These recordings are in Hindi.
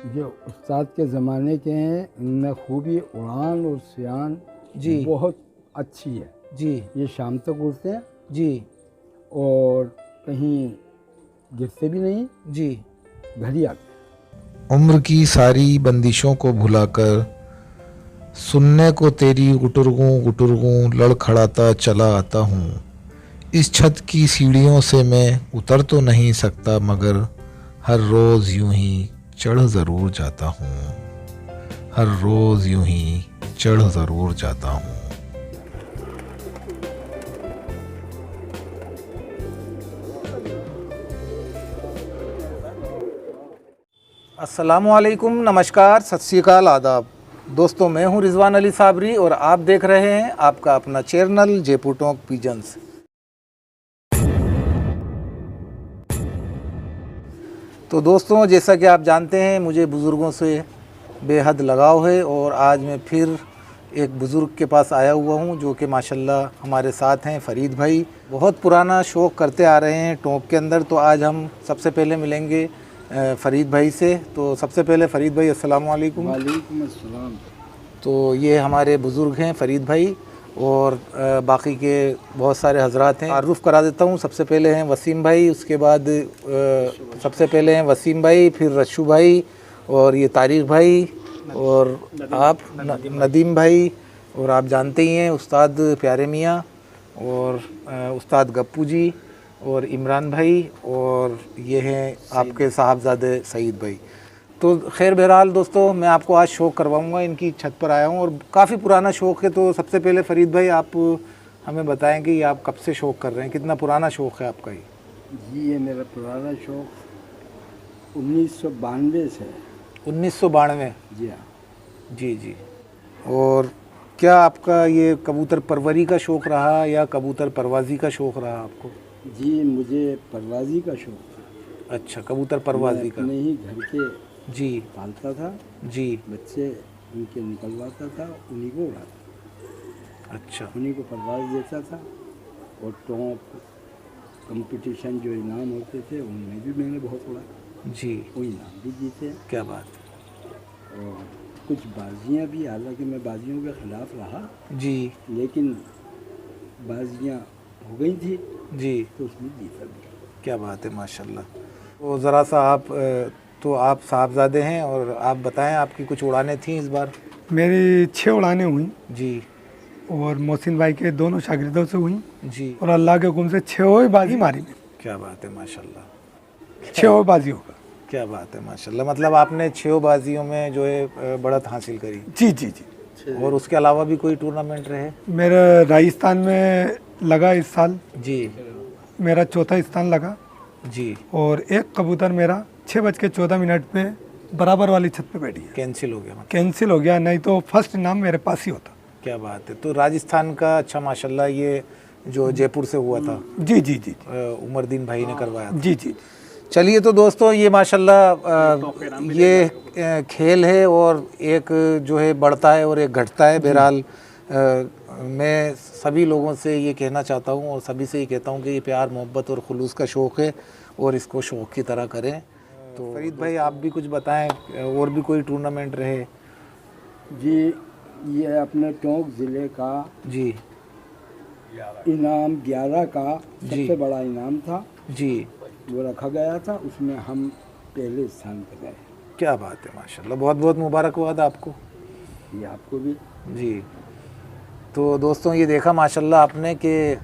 ये उस्ताद के ज़माने के हैं, इनमें खूबी उड़ान और सियान जी बहुत अच्छी है। जी ये शाम तक उड़ते हैं जी और कहीं गिरते भी नहीं, जी। घर ही आते उम्र की सारी बंदिशों को भुलाकर सुनने को तेरी गुटुरगूं लड़खड़ाता चला आता हूँ। इस छत की सीढ़ियों से मैं उतर तो नहीं सकता, मगर हर रोज़ यूं ही चढ़ ज़रूर जाता हूँ। हर रोज़ यूं ही चढ़ ज़रूर जाता हूँ। अस्सलामुअलैकुम, नमस्कार, सत श्री अकाल, आदाब। दोस्तों, मैं हूं रिजवान अली साबरी और आप देख रहे हैं आपका अपना चैनल जयपुर टॉक पिजन्स। तो दोस्तों, जैसा कि आप जानते हैं, मुझे बुज़ुर्गों से बेहद लगाव है और आज मैं फिर एक बुज़ुर्ग के पास आया हुआ हूं जो कि माशाल्लाह हमारे साथ हैं, फ़रीद भाई। बहुत पुराना शौक़ करते आ रहे हैं टॉक के अंदर। तो आज हम सबसे पहले मिलेंगे फ़रीद भाई से। तो सबसे पहले फ़रीद भाई, अस्सलाम वालेकुम। वालेकुम अस्सलाम। तो ये हमारे बुज़ुर्ग हैं फ़रीद भाई और बाकी के बहुत सारे हजरात हैं। तारुफ़ करा देता हूँ। सबसे पहले हैं वसीम भाई, उसके बाद सबसे पहले हैं वसीम भाई, फिर रशू भाई और ये तारिक भाई और आप नदीम भाई, और आप जानते ही हैं उस्ताद प्यारे मियाँ और उस्ताद गप्पू जी और इमरान भाई, और ये हैं आपके साहबजादे सईद भाई। तो खैर बहरहाल दोस्तों, मैं आपको आज शौक़ करवाऊंगा। इनकी छत पर आया हूँ और काफ़ी पुराना शौक़ है। तो सबसे पहले फ़रीद भाई, आप हमें बताएं कि आप कब से शौक़ कर रहे हैं, कितना पुराना शौक़ है आपका ये? जी, ये मेरा पुराना शौक़ 1992 से है। 1992? जी हाँ। जी जी। और क्या आपका ये कबूतर परवरी का शौक़ रहा या कबूतर परवाज़ी का शौक़ रहा आपको? जी, मुझे परवाज़ी का शौक़ था। अच्छा, कबूतर परवाज़ी का। अपने ही घर के जी पालता था जी। बच्चे, उनके निकलवाता था, उन्हीं को उड़ाता, अच्छा उन्हीं को परवाज़ देता था। और टॉप कंपटीशन जो इनाम होते थे उनमें भी मैंने बहुत उड़ा, जी। वो इनाम भी जीते। क्या बात है। और कुछ बाजियाँ भी, हालांकि मैं बाजियों के ख़िलाफ़ रहा, जी लेकिन बाजियाँ हो गई थी जी। तो उसमें जीता भी। क्या बात है, माशाल्लाह। तो ज़रा सा आप तो आप साहबजादे हैं और आप बताएं, आपकी कुछ उड़ानें थीं इस बार? मेरी 6 उड़ानें हुई जी और मोहसिन भाई के दोनों शागिर्दों से हुई जी। और अल्लाह के हुक्म से 6 बाजी मारी मैंने। क्या बात है, माशाल्लाह। 6 बाजी होगा। क्या बात है, माशाल्लाह। मतलब आपने 6 बाजियों में जो है बढ़त हासिल करी। जी जी जी। और उसके अलावा भी कोई टूर्नामेंट रहे? मेरा राजस्थान में लगा इस साल, जी मेरा चौथा स्थान लगा। जी। और एक कबूतर मेरा 6:14 पे बराबर वाली छत पे बैठी है, कैंसिल हो गया मतलब? कैंसिल हो गया, नहीं तो फर्स्ट इनाम मेरे पास ही होता। क्या बात है। तो राजस्थान का, अच्छा माशाल्लाह, ये जो जयपुर से हुआ था? जी जी जी उमरदीन भाई ने करवाया था। जी जी। चलिए, तो दोस्तों, ये माशाल्लाह ये खेल है और एक जो है बढ़ता है और एक घटता है। बहरहाल मैं सभी लोगों से ये कहना चाहता हूँ और सभी से ये कहता हूँ कि ये प्यार मोहब्बत और खुलूस का शौक़ है और इसको शौक़ की तरह करें। तो फ़रीद भाई, आप भी कुछ बताएं, और भी कोई टूर्नामेंट रहे? जी, ये अपने टोंक ज़िले का जी इनाम 11 का जी। सबसे बड़ा इनाम था, जी। वो रखा गया था, उसमें हम पहले स्थान पर गए। क्या बात है, माशाल्लाह। बहुत बहुत मुबारकबाद आपको। ये आपको भी। जी। तो दोस्तों, ये देखा माशाल्लाह आपने कि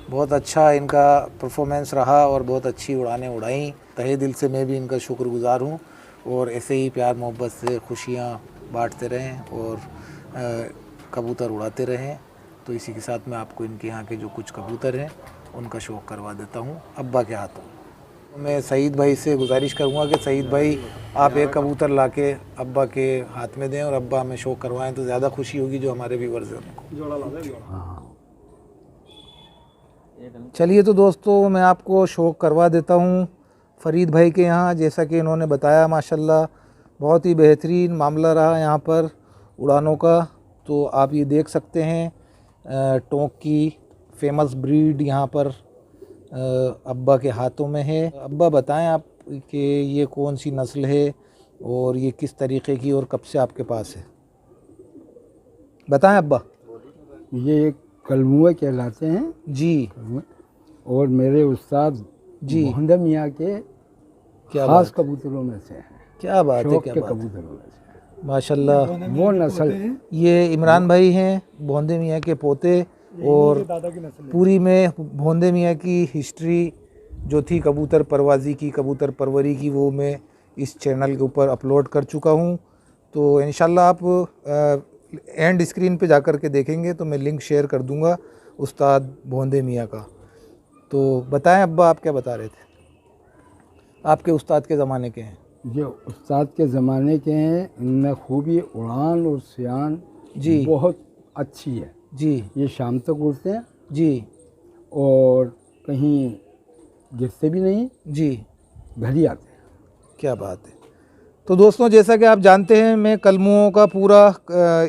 बहुत अच्छा इनका परफॉर्मेंस रहा और बहुत अच्छी उड़ानें उड़ाई। तहे दिल से मैं भी इनका शुक्रगुज़ार हूँ और ऐसे ही प्यार मोहब्बत से खुशियाँ बांटते रहें और कबूतर उड़ाते रहें। तो इसी के साथ मैं आपको इनके यहाँ के जो कुछ कबूतर हैं उनका शौक़ करवा देता हूँ अब्बा के हाथों। मैं सईद भाई से गुजारिश करूँगा कि सईद भाई, आप एक कबूतर लाके अब्बा के हाथ में दें और अब्बा हमें शौक़ करवाएं, तो ज़्यादा खुशी होगी जो हमारे व्यूवर्स हैं उनको। चलिए, तो दोस्तों, मैं आपको शौक़ करवा देता हूँ फ़रीद भाई के यहाँ। जैसा कि इन्होंने बताया, माशाल्लाह बहुत ही बेहतरीन मामला रहा यहाँ पर उड़ानों का। तो आप ये देख सकते हैं टोंक की फेमस ब्रीड यहाँ पर अब्बा के हाथों में है। अब्बा, बताएं आप कि ये कौन सी नस्ल है और ये किस तरीक़े की और कब से आपके पास है, बताएं अब्बा। ये कलमुए कहलाते हैं जी और मेरे उस्ताद जी। मोहम्मद मियाँ के क्या खास बात, कबूतरों में से हैं, क्या बात है, शौक क्या के बात है, कबूतरों में से माशाल्लाह। वो नस्ल। ये इमरान भाई हैं भोंदे मियाँ के पोते, और दादा की नस्ल है। पूरी में भोंदे मियाँ की हिस्ट्री जो थी कबूतर परवाज़ी की, कबूतर परवरी की, वो मैं इस चैनल के ऊपर अपलोड कर चुका हूँ। तो इंशाल्लाह आप एंड स्क्रीन पे जाकर के देखेंगे तो मैं लिंक शेयर कर दूँगा उस्ताद भोंदे मियाँ का। तो बताएं अब्बा, आप क्या बता रहे थे, आपके उस्ताद के ज़माने के हैं। ये उस्ताद के ज़माने के हैं, इनमें खूबी उड़ान और सियान जी बहुत अच्छी है। जी ये शाम तक उड़ते हैं जी और कहीं गिरते भी नहीं, जी, घर ही आते हैं। क्या बात है। तो दोस्तों, जैसा कि आप जानते हैं, मैं कलमुओं का पूरा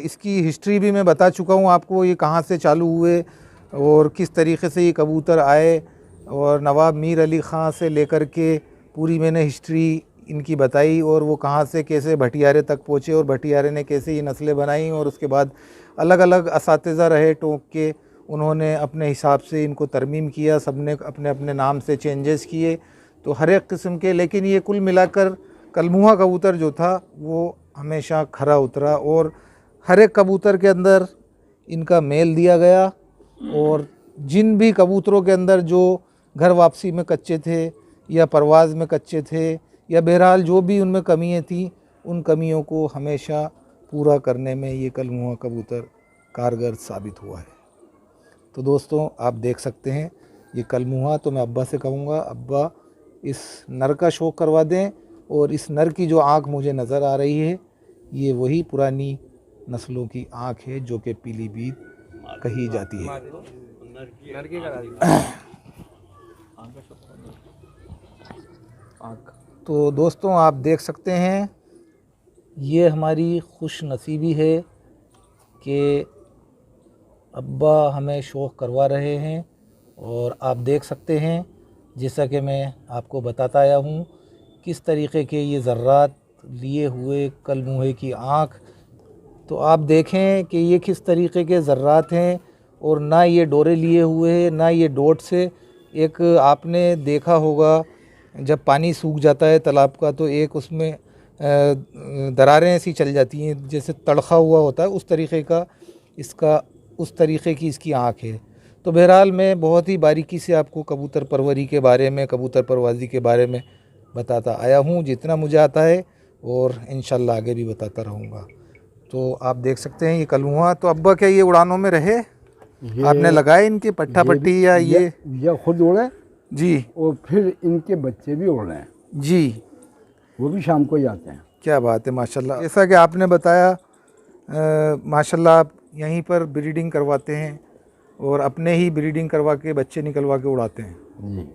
इसकी हिस्ट्री भी मैं बता चुका हूँ आपको, ये कहाँ से चालू हुए और किस तरीके से ये कबूतर आए, और नवाब मीर अली ख़ां से लेकर के पूरी मैंने हिस्ट्री इनकी बताई, और वो कहाँ से कैसे भटियारे तक पहुँचे और भटियारे ने कैसे ये नस्लें बनाई, और उसके बाद अलग अलग असातिज़ा रहे टोंक के, उन्होंने अपने हिसाब से इनको तरमीम किया, सब ने अपने अपने नाम से चेंजेस किए, तो हर एक किस्म के। लेकिन ये कुल मिलाकर कलमुआ कबूतर जो था वो हमेशा खरा उतरा, और हर एक कबूतर के अंदर इनका मेल दिया गया, और जिन भी कबूतरों के अंदर जो घर वापसी में कच्चे थे या परवाज़ में कच्चे थे, या बहरहाल जो भी उनमें कमियाँ थी, उन कमियों को हमेशा पूरा करने में ये कलमुआ कबूतर कारगर साबित हुआ है। तो दोस्तों, आप देख सकते हैं ये कलमुआ, तो मैं अब्बा से कहूँगा, अब्बा इस नर का शौक़ करवा दें, और इस नर की जो आँख मुझे नज़र आ रही है, ये वही पुरानी नस्लों की आँख है जो कि पीलीभीत कही जाती है। तो दोस्तों, आप देख सकते हैं, ये हमारी खुश नसीबी है कि अब्बा हमें शौक़ करवा रहे हैं, और आप देख सकते हैं जैसा कि मैं आपको बताता आया हूँ किस तरीक़े के ये ज़र्रात लिए हुए कलमुहे की आँख। तो आप देखें कि ये किस तरीक़े के ज़र्रात हैं, और ना ये डोरे लिए हुए हैं, ना ये डोट से। एक आपने देखा होगा जब पानी सूख जाता है तालाब का, तो एक उसमें दरारें ऐसी चल जाती हैं जैसे तड़खा हुआ होता है, उस तरीक़े का इसका, उस तरीक़े की इसकी आँख है। तो बहरहाल मैं बहुत ही बारीकी से आपको कबूतर परवरी के बारे में, कबूतर परवाज़ी के बारे में बताता आया हूँ जितना मुझे आता है, और इंशाल्लाह आगे भी बताता रहूँगा। तो आप देख सकते हैं ये कलमुआ। तो अब्बा, क्या ये उड़ानों में रहे, आपने लगाए इनके पट्टा पट्टी, या ये खुद उड़े जी, और फिर इनके बच्चे भी उड़ रहे हैं जी, वो भी शाम को ही आते हैं। क्या बात है, माशाल्लाह। जैसा कि आपने बताया, माशाल्लाह आप यहीं पर ब्रीडिंग करवाते हैं और अपने ही ब्रीडिंग करवा के बच्चे निकलवा के उड़ाते हैं। जी।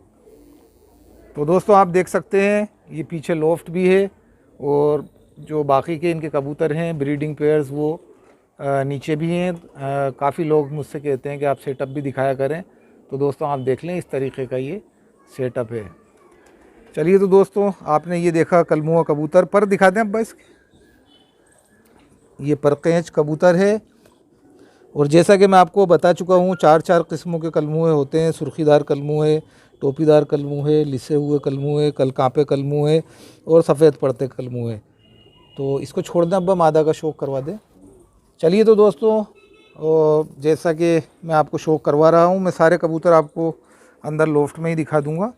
तो दोस्तों, आप देख सकते हैं ये पीछे लॉफ्ट भी है, और जो बाकी के इनके कबूतर हैं ब्रीडिंग पेयर्स वो नीचे भी हैं। काफ़ी लोग मुझसे कहते हैं कि आप सेटअप भी दिखाया करें, तो दोस्तों आप देख लें, इस तरीके का ये सेटअप है। चलिए, तो दोस्तों आपने ये देखा कलमुआ कबूतर, पर दिखा दें अब बस, ये परकेंच कबूतर है, और जैसा कि मैं आपको बता चुका हूँ 4 किस्मों के कलमुए होते हैं, सुर्खीदार कलमुए, टोपीदार कलमुए, लिसे हुए कलमुए, कलकांपे कलमुए, और सफ़ेद पड़ते कलमुए। तो इसको छोड़ दें अब्बा, मादा का शौक़ करवा दें। चलिए, तो दोस्तों, और जैसा कि मैं आपको शौक़ करवा रहा हूँ, मैं सारे कबूतर आपको अंदर लोफ्ट में ही दिखा दूँगा,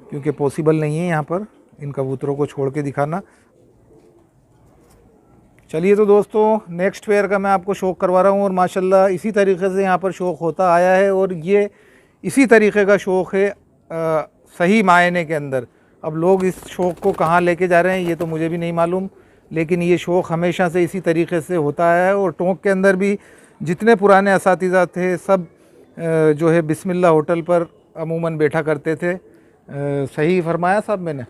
क्योंकि पॉसिबल नहीं है यहाँ पर इन कबूतरों को छोड़ के दिखाना। चलिए, तो दोस्तों, नेक्स्ट पेयर का मैं आपको शौक़ करवा रहा हूँ, और माशाल्लाह इसी तरीके से यहाँ पर शौक़ होता आया है, और ये इसी तरीके का शौक़ है सही मायने के अंदर। अब लोग इस शौक़ को कहाँ लेके जा रहे हैं ये तो मुझे भी नहीं मालूम, लेकिन ये शौक़ हमेशा से इसी तरीके से होता आया है। और टोंक के अंदर भी जितने पुराने असातिज़ा थे, सब जो है बिस्मिल्लाह होटल पर अमूमन बैठा करते थे। सही फरमाया साहब मैंने?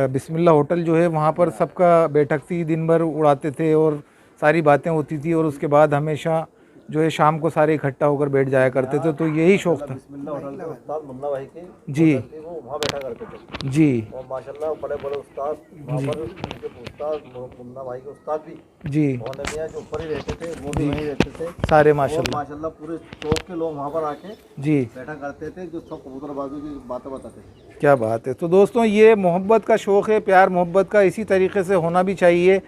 बिस्मिल्लाह होटल जो है वहाँ पर सबका बैठक थी, दिन भर उड़ाते थे और सारी बातें होती थी, और उसके बाद हमेशा जो है शाम को सारे इकट्ठा होकर बैठ जाया करते थे, तो यही शौक़ था। बिस्मिल्लाह होटल के उस्ताद मुन्ना भाई के जी वो वहाँ बैठा करते थे जी और माशाल्लाह बड़े बड़े उस्ताद वहाँ पर उनके उस्ताद मुन्ना भाई के उस्ताद भी जी मोहल्ले मियाँ जो ऊपर ही रहते थे वो भी वहीं रहते थे सारे और माशाल्लाह माशाल्लाह पूरे चौक के लोग वहाँ पर आके जी बैठा करते थे जो सब कबूतरबाजी की बातें बताते थे। क्या बात है। तो दोस्तों ये मोहब्बत का शौक़ है, प्यार मोहब्बत का इसी तरीके से होना भी चाहिए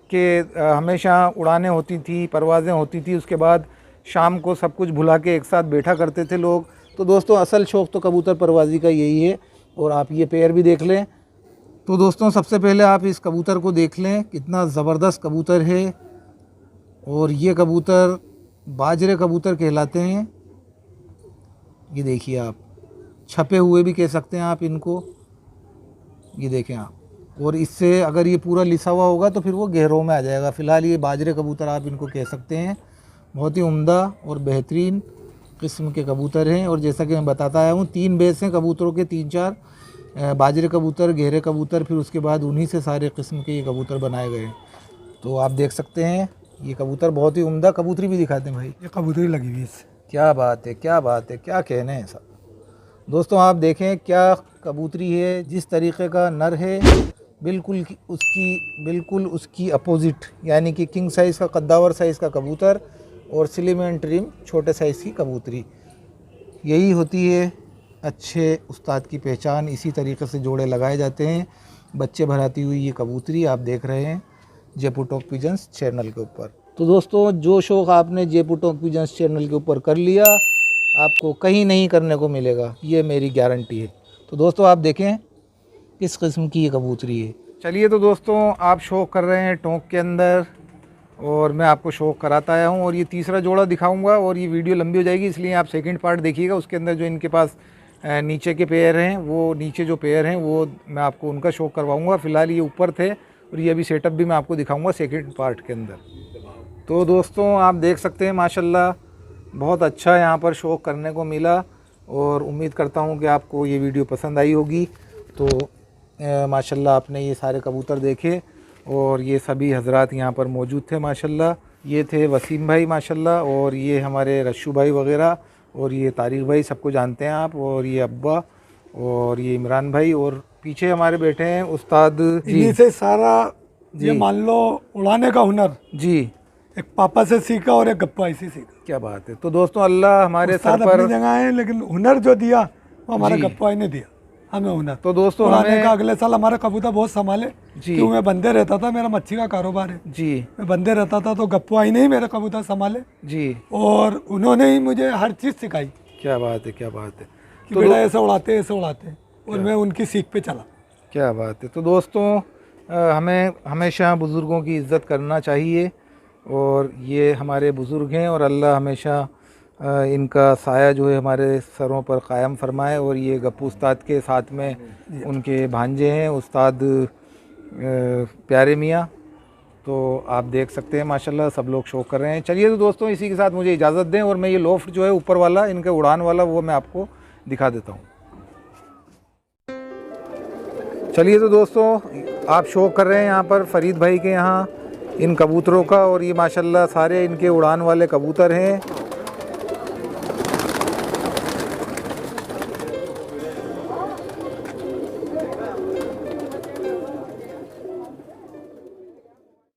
कि हमेशा उड़ानें होती थी, परवाज़ें होती थी, उसके बाद शाम को सब कुछ भुला के एक साथ बैठा करते थे लोग। तो दोस्तों असल शौक़ तो कबूतर परवाज़ी का यही है। और आप ये पेयर भी देख लें। तो दोस्तों सबसे पहले आप इस कबूतर को देख लें, कितना ज़बरदस्त कबूतर है। और ये कबूतर बाजरे कबूतर कहलाते हैं। ये देखिए आप, छपे हुए भी कह सकते हैं आप इनको, ये देखें आप। और इससे अगर ये पूरा लिसा हुआ होगा तो फिर वो गहरों में आ जाएगा। फ़िलहाल ये बाजरे कबूतर आप इनको कह सकते हैं। बहुत ही उम्दा और बेहतरीन किस्म के कबूतर हैं। और जैसा कि मैं बताता आया हूँ 3 बेस हैं कबूतरों के, 3-4 बाजरे कबूतर, गहरे कबूतर, फिर उसके बाद उन्हीं से सारे किस्म के ये कबूतर बनाए गए हैं। तो आप देख सकते हैं ये कबूतर बहुत ही उम्दा। कबूतरी भी दिखाते हैं भाई, ये कबूतरी लगी हुई है इससे। क्या बात है, क्या बात है, क्या कहने हैं सब। दोस्तों आप देखें क्या कबूतरी है, जिस तरीके का नर है बिल्कुल उसकी अपोजिट, यानी कि किंग साइज़ का कद्दावर साइज़ का कबूतर और स्लिम एंड ट्रिम छोटे साइज़ की कबूतरी। यही होती है अच्छे उस्ताद की पहचान। इसी तरीके से जोड़े लगाए जाते हैं। बच्चे भराती हुई ये कबूतरी आप देख रहे हैं जयपुर टॉक पिजन्स चैनल के ऊपर। तो दोस्तों जो शौक़ आपने जयपुर टॉक पिजन्स चैनल के ऊपर कर लिया, आपको कहीं नहीं करने को मिलेगा, ये मेरी गारंटी है। तो दोस्तों आप देखें किस किस्म की ये कबूतरी है। चलिए तो दोस्तों आप शौक़ कर रहे हैं टोंक के अंदर और मैं आपको शौक़ कराता आया हूँ। और ये तीसरा जोड़ा दिखाऊंगा और ये वीडियो लंबी हो जाएगी, इसलिए आप सेकंड पार्ट देखिएगा। उसके अंदर जो इनके पास नीचे के पेयर हैं, वो नीचे जो पेयर हैं वो मैं आपको उनका शौक़ करवाऊँगा। फ़िलहाल ये ऊपर थे और ये अभी सेटअप भी मैं आपको दिखाऊँगा सेकेंड पार्ट के अंदर। तो दोस्तों आप देख सकते हैं माशाल्लाह बहुत अच्छा यहाँ पर शौक़ करने को मिला। और उम्मीद करता हूँ कि आपको ये वीडियो पसंद आई होगी। तो माशाल्लाह आपने ये सारे कबूतर देखे और ये सभी हजरात यहाँ पर मौजूद थे माशाल्लाह। ये थे वसीम भाई माशाल्लाह, और ये हमारे रशू भाई वगैरह, और ये तारिक भाई, सबको जानते हैं आप, और ये अब्बा, और ये इमरान भाई, और पीछे हमारे बैठे हैं उस्ताद जी। इन्हीं से सारा ये मान लो उड़ाने का हुनर जी एक पापा से सीखा और एक गप्पा ऐसे सीखा। क्या बात है। तो दोस्तों अल्लाह हमारे उस्ताद सर पर अपनी जगह है, लेकिन हुनर जो दिया वो हमारा जी। गप्पा ने दिया हमें हुनर। तो दोस्तों उड़ाने हमें का अगले साल हमारा कबूतर बहुत संभाले जी। क्यों, मैं बंदे रहता था, मेरा मच्छी का कारोबार है, जी मैं बंदे रहता था तो गप्पू आई नहीं मेरे कबूतर संभाले जी और उन्होंने ही मुझे हर चीज़ सिखाई क्या बात है, क्या बात है। कि बेटा ऐसे उड़ाते ऐसे उड़ाते, और मैं उनकी सीख पे चला। क्या बात है। तो दोस्तों हमें हमेशा बुज़ुर्गों की इज़्ज़त करना चाहिए और ये हमारे बुज़ुर्ग हैं और अल्लाह हमेशा इनका साया जो है हमारे सरों पर कायम फरमाए। और ये गप्पू उस्ताद के साथ में उनके भांजे हैं उस्ताद प्यारे मियाँ। तो आप देख सकते हैं माशाल्लाह सब लोग शौक़ कर रहे हैं। चलिए तो दोस्तों इसी के साथ मुझे इजाज़त दें और मैं ये लोफ्ट जो है ऊपर वाला इनके उड़ान वाला वो मैं आपको दिखा देता हूँ। चलिए तो दोस्तों आप शौक़ कर रहे हैं यहाँ पर फरीद भाई के यहाँ इन कबूतरों का, और ये माशाल्लाह सारे इनके उड़ान वाले कबूतर हैं।